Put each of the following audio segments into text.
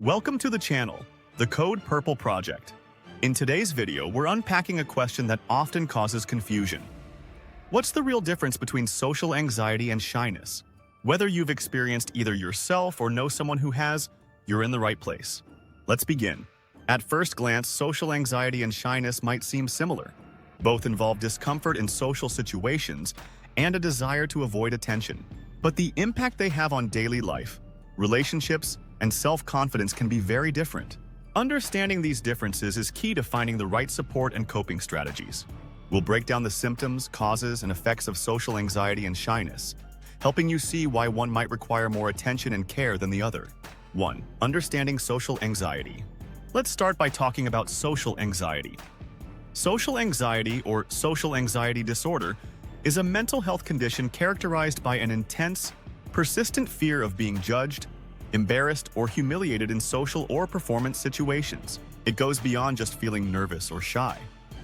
Welcome to the channel, the Code Purple Project. In today's video, we're unpacking a question that often causes confusion. What's the real difference between social anxiety and shyness? Whether you've experienced either yourself or know someone who has, you're in the right place. Let's begin. At first glance, social anxiety and shyness might seem similar. Both involve discomfort in social situations and a desire to avoid attention. But the impact they have on daily life, relationships, and self-confidence can be very different. Understanding these differences is key to finding the right support and coping strategies. We'll break down the symptoms, causes, and effects of social anxiety and shyness, helping you see why one might require more attention and care than the other. 1. Understanding social anxiety. Let's start by talking about social anxiety. Social anxiety, or social anxiety disorder, is a mental health condition characterized by an intense, persistent fear of being judged, embarrassed, or humiliated in social or performance situations. It goes beyond just feeling nervous or shy.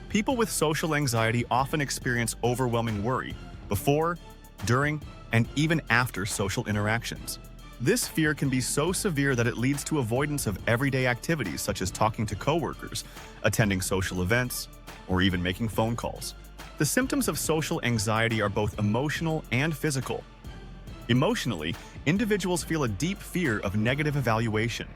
People with social anxiety often experience overwhelming worry before, during, and even after social interactions. This fear can be so severe that it leads to avoidance of everyday activities such as talking to coworkers, attending social events, or even making phone calls. The symptoms of social anxiety are both emotional and physical. Emotionally, individuals feel a deep fear of negative evaluation.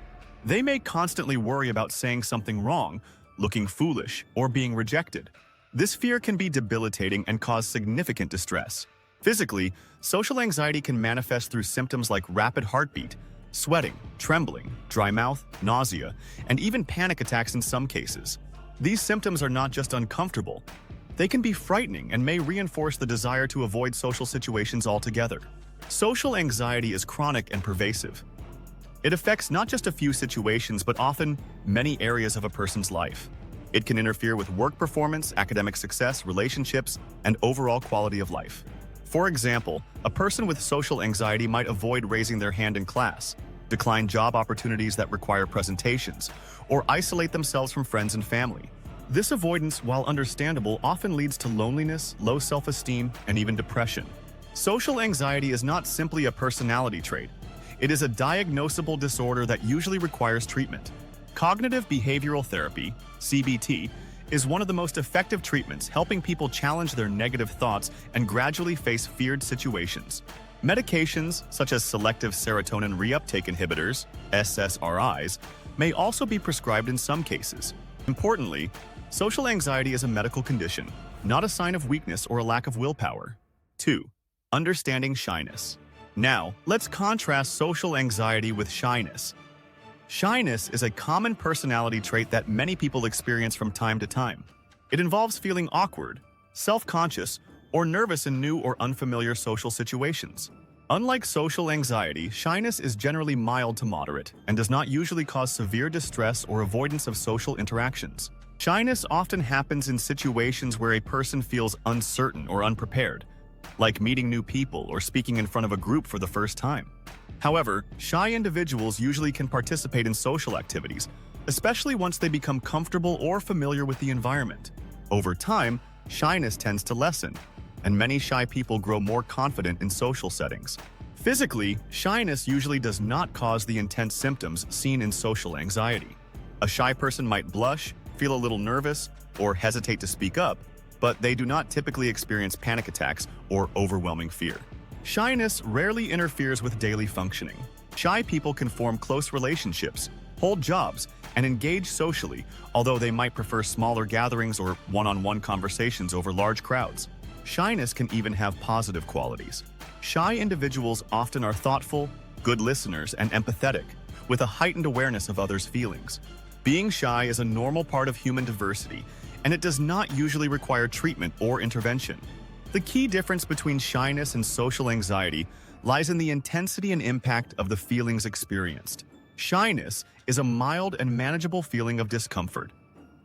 They may constantly worry about saying something wrong, looking foolish, or being rejected. This fear can be debilitating and cause significant distress. Physically, social anxiety can manifest through symptoms like rapid heartbeat, sweating, trembling, dry mouth, nausea, and even panic attacks in some cases. These symptoms are not just uncomfortable. They can be frightening and may reinforce the desire to avoid social situations altogether. Social anxiety is chronic and pervasive. It affects not just a few situations, but often many areas of a person's life. It can interfere with work performance, academic success, relationships, and overall quality of life. For example, a person with social anxiety might avoid raising their hand in class, decline job opportunities that require presentations, or isolate themselves from friends and family. This avoidance, while understandable, often leads to loneliness, low self-esteem, and even depression. Social anxiety is not simply a personality trait. It is a diagnosable disorder that usually requires treatment. Cognitive behavioral therapy, CBT, is one of the most effective treatments, helping people challenge their negative thoughts and gradually face feared situations. Medications, such as selective serotonin reuptake inhibitors, SSRIs, may also be prescribed in some cases. Importantly, social anxiety is a medical condition, not a sign of weakness or a lack of willpower. 2. Understanding shyness. Now, let's contrast social anxiety with shyness. Shyness is a common personality trait that many people experience from time to time. It involves feeling awkward, self-conscious, or nervous in new or unfamiliar social situations. Unlike social anxiety, shyness is generally mild to moderate and does not usually cause severe distress or avoidance of social interactions. Shyness often happens in situations where a person feels uncertain or unprepared, like meeting new people or speaking in front of a group for the first time. However, shy individuals usually can participate in social activities, especially once they become comfortable or familiar with the environment. Over time, shyness tends to lessen, and many shy people grow more confident in social settings. Physically, shyness usually does not cause the intense symptoms seen in social anxiety. A shy person might blush, feel a little nervous, or hesitate to speak up, but they do not typically experience panic attacks or overwhelming fear. Shyness rarely interferes with daily functioning. Shy people can form close relationships, hold jobs, and engage socially, although they might prefer smaller gatherings or one-on-one conversations over large crowds. Shyness can even have positive qualities. Shy individuals often are thoughtful, good listeners, and empathetic, with a heightened awareness of others' feelings. Being shy is a normal part of human diversity, and it does not usually require treatment or intervention. The key difference between shyness and social anxiety lies in the intensity and impact of the feelings experienced. Shyness is a mild and manageable feeling of discomfort,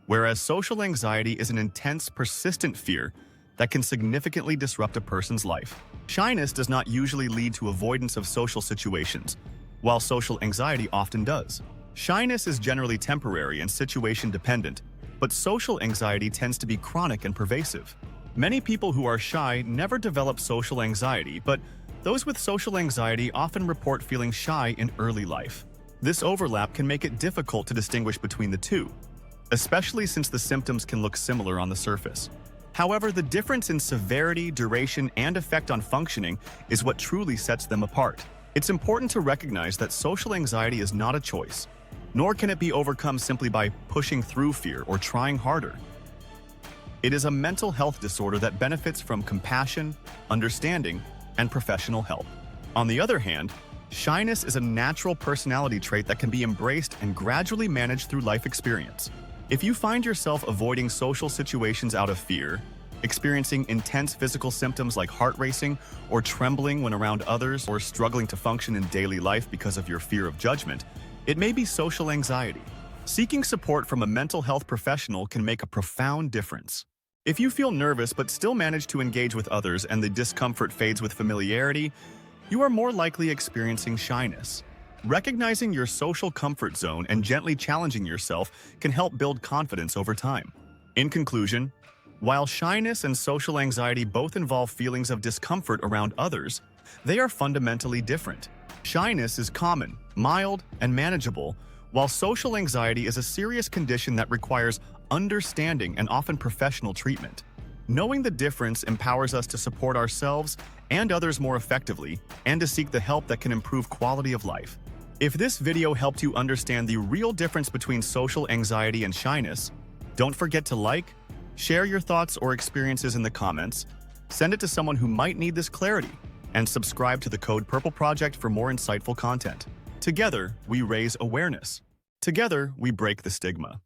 whereas social anxiety is an intense, persistent fear that can significantly disrupt a person's life. Shyness does not usually lead to avoidance of social situations, while social anxiety often does. Shyness is generally temporary and situation-dependent, but social anxiety tends to be chronic and pervasive. Many people who are shy never develop social anxiety, but those with social anxiety often report feeling shy in early life. This overlap can make it difficult to distinguish between the two, especially since the symptoms can look similar on the surface. However, the difference in severity, duration, and effect on functioning is what truly sets them apart. It's important to recognize that social anxiety is not a choice, nor can it be overcome simply by pushing through fear or trying harder. It is a mental health disorder that benefits from compassion, understanding, and professional help. On the other hand, shyness is a natural personality trait that can be embraced and gradually managed through life experience. If you find yourself avoiding social situations out of fear, experiencing intense physical symptoms like heart racing or trembling when around others, or struggling to function in daily life because of your fear of judgment, it may be social anxiety. Seeking support from a mental health professional can make a profound difference. If you feel nervous but still manage to engage with others and the discomfort fades with familiarity, you are more likely experiencing shyness. Recognizing your social comfort zone and gently challenging yourself can help build confidence over time. In conclusion, while shyness and social anxiety both involve feelings of discomfort around others, they are fundamentally different. Shyness is common, mild, and manageable, while social anxiety is a serious condition that requires understanding and often professional treatment. Knowing the difference empowers us to support ourselves and others more effectively, and to seek the help that can improve quality of life. If this video helped you understand the real difference between social anxiety and shyness, don't forget to like, share your thoughts or experiences in the comments, send it to someone who might need this clarity, and subscribe to the Code Purple Project for more insightful content. Together, we raise awareness. Together, we break the stigma.